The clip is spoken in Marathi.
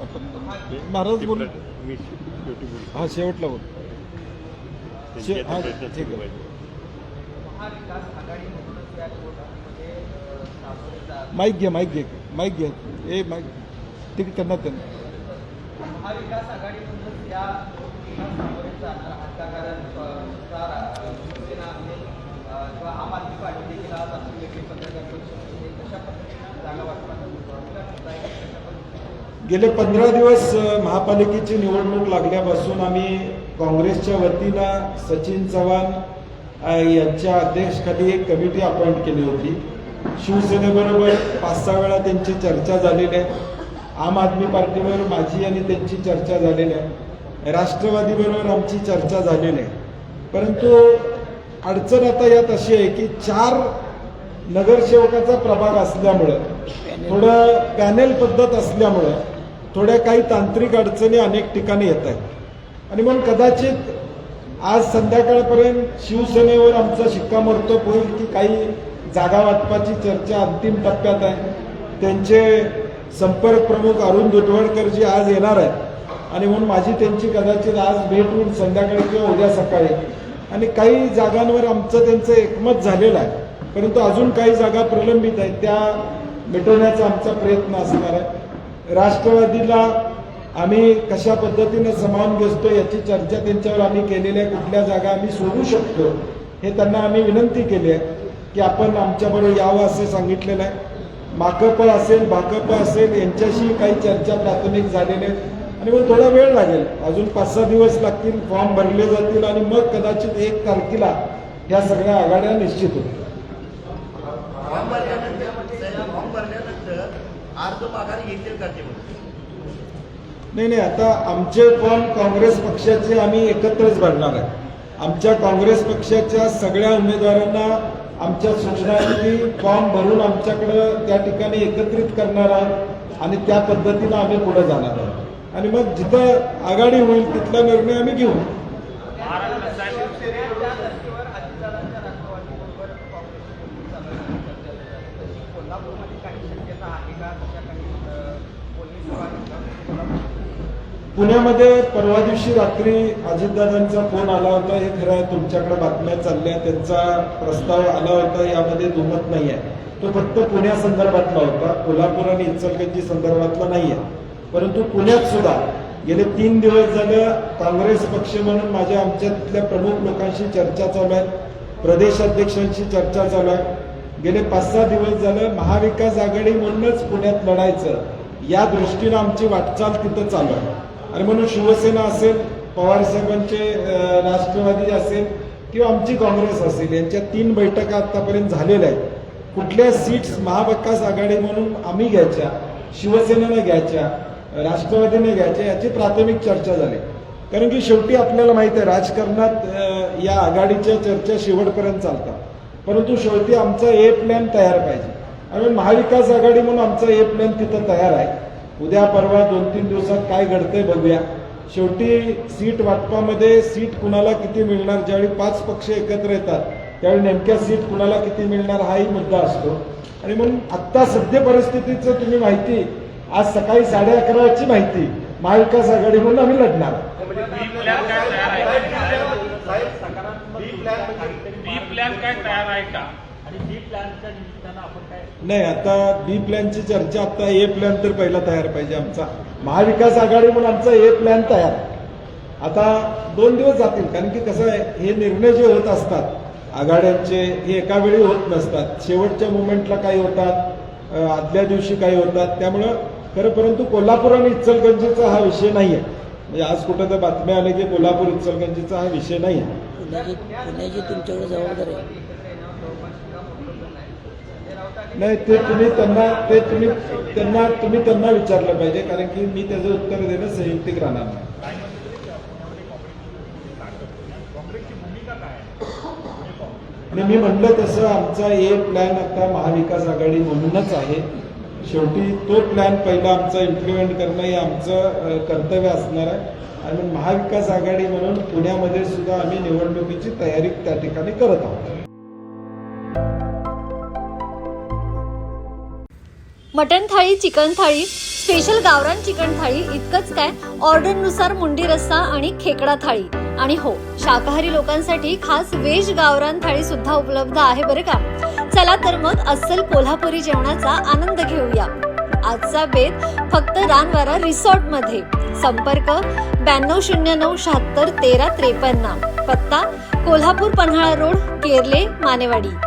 आपण महाराज बोल. हां शेवटला बोल. हां ठीक आहे. माईक घे माईक घे माईक घे ए माईक ठीक त्यांना महाविकास आघाडीमधूनच या सामोरे जाणार कारण शिवसेना असेल किंवा आम आदमी पार्टी देखील आज आपली वेगळी पत्रकार परिषद कशा पद्धतीने जागा वाटपात गेले 15 दिवस महापालिकेची निवडणूक लागल्यापासून आम्ही काँग्रेसच्या वतीनं सचिन चव्हाण यांच्या अध्यक्षतेखाली एक कमिटी अपॉइंट केली होती. शिवसेनेबरोबर 5-6 वेळा त्यांची चर्चा झालेली आहे. आम आदमी पार्टीवर माझी आणि त्यांची चर्चा झालेली आहे. राष्ट्रवादीबरोबर आमची चर्चा झालेली आहे. परंतु अडचण आता यात अशी आहे की 4 नगरसेवकाचा प्रभाग असल्यामुळं थोडं पॅनेल पद्धत असल्यामुळं थोड्या काही तांत्रिक अडचणी अनेक ठिकाणी येत आहेत आणि म्हणून कदाचित आज संध्याकाळपर्यंत शिवसेनेवर आमचा शिक्कामोर्तब होईल की काही जागा वाटपाची चर्चा अंतिम टप्प्यात आहे. त्यांचे संपर्क प्रमुख अरुण दुधवडकरजी आज येणार आहेत आणि म्हणून माझी त्यांची कदाचित आज भेट होईल संध्याकाळी किंवा उद्या सकाळी आणि काही जागांवर आमचं त्यांचं एकमत झालेलं आहे. परंतु अजून काही जागा प्रलंबित आहेत त्या मिटवण्याचा आमचा प्रयत्न असणार आहे. राष्ट्रवादीला आम्ही कशा पद्धतीने सामावून घेतो याची चर्चा त्यांच्यावर आम्ही केलेली आहे. कुठल्या जागा आम्ही सोडू शकतो हे त्यांना आम्ही विनंती केली आहे की आपण आमच्याबरोबर यावं असं सांगितलेलं आहे. माकप असेल भाकप असेल यांच्याशी काही चर्चा प्राथमिक झालेल्या आहेत आणि मग थोडा वेळ लागेल. अजून 5-6 दिवस लागतील. फॉर्म भरले जातील आणि मग कदाचित 1 तारखेला ह्या सगळ्या आघाड्या निश्चित होतील. नाही आता आमचे फॉर्म काँग्रेस पक्षाचे आम्ही एकत्रच भरणार आहे. आमच्या काँग्रेस पक्षाच्या सगळ्या उमेदवारांना आमच्या सूचना की फॉर्म भरून आमच्याकडं त्या ठिकाणी एकत्रित करणार आहोत आणि त्या पद्धतीनं आम्ही पुढे जाणार आहोत आणि मग जिथं आघाडी होईल तिथला निर्णय आम्ही घेऊ. पुण्यामध्ये परवा दिवशी रात्री अजितदादांचा फोन आला होता. हे खरं आहे, तुमच्याकडे बातम्या चालल्या, त्यांचा प्रस्ताव आला होता, यामध्ये दुमत नाही आहे. तो फक्त पुण्यासंदर्भातला होता, कोल्हापूर आणि इचलकरंजी संदर्भातला नाही आहे. परंतु पुण्यात सुद्धा गेले 3 दिवस झालं काँग्रेस पक्ष म्हणून माझ्या आमच्या तिथल्या प्रमुख लोकांशी चर्चा चालू आहे, प्रदेशाध्यक्षांशी चर्चा चालू आहे. गेले 5-6 दिवस झालं महाविकास आघाडी म्हणूनच पुण्यात लढायचं या दृष्टीनं आमची वाटचाल तिथं चालू आहे आणि म्हणून शिवसेना असेल, पवार साहेबांचे राष्ट्रवादी असेल किंवा आमची काँग्रेस असेल यांच्या 3 बैठका आतापर्यंत झालेल्या आहेत. कुठल्या सीट्स महाविकास आघाडी म्हणून आम्ही घ्यायच्या, शिवसेनेनं घ्यायच्या, राष्ट्रवादीने घ्यायच्या याची प्राथमिक चर्चा झाली. कारण की शेवटी आपल्याला माहिती आहे राजकारणात या आघाडीच्या चर्चा शेवटपर्यंत चालतात. परंतु शेवटी आमचा ए प्लॅन तयार पाहिजे आणि महाविकास आघाडी म्हणून आमचा ए प्लॅन तिथं तयार आहे. उद्या परवा 2-3 दिवसात काय घडतंय बघूया. शेवटी सीट वाटपामध्ये सीट कुणाला किती मिळणार, ज्यावेळी 5 पक्ष एकत्र येतात त्यावेळी नेमक्या सीट कुणाला किती मिळणार हाही मुद्दा असतो आणि म्हणून आत्ता सध्या परिस्थितीचं तुम्ही माहिती आज सकाळी 11:30 माहिती महाविकास आघाडी म्हणून आम्ही लढणार. नाही आता बी प्लॅनची चर्चा, आता ए प्लॅन तर पहिला तयार पाहिजे आमचा. महाविकास आघाडी म्हणून आमचा ए प्लॅन तयार. आता 2 दिवस जातील कारण की कसं आहे हे निर्णय जे होत असतात आघाड्यांचे हे एका वेळी होत नसतात. शेवटच्या मुवमेंटला काही होतात, आदल्या दिवशी काही होतात. त्यामुळं खरं परंतु कोल्हापूर आणि इचलकरंजीचा हा विषय नाही आहे. म्हणजे आज कुठं तर बातम्या आल्या की कोल्हापूर इचलकरंजीचा हा विषय नाही आहे. पुण्याची तुमच्याकडे जबाबदारी आहे. नाही ते तुम्ही त्यांना विचारलं पाहिजे कारण की मी त्याचं उत्तर देणं संयुक्तिक राहणार नाही. आणि मी म्हणलं तसं आमचा ए प्लॅन आता महाविकास आघाडी म्हणूनच आहे. शेवटी तो प्लॅन पहिला आमचा इम्प्लिमेंट करणं हे आमचं कर्तव्य असणार आहे आणि महाविकास आघाडी म्हणून पुण्यामध्ये सुद्धा आम्ही निवडणुकीची तयारी त्या ठिकाणी करत आहोत. मटण थाळी, चिकन थाळी, स्पेशल गावरान चिकन थाळी इतकंच काय, ऑर्डरनुसार मुंडी रस्सा आणि खेकडा थाळी. आणि हो, शाकाहारी लोकांसाठी खास व्हेज गावरान थाळी सुद्धा उपलब्ध आहे बरं का. चला तर मग अस्सल कोल्हापुरी जेवणाचा आनंद घेऊया. आजचा बेत फक्त रानवारा रिसॉर्ट मध्ये. संपर्क 9209761353. पत्ता कोल्हापूर पन्हाळा रोड, केरले, मानेवाडी.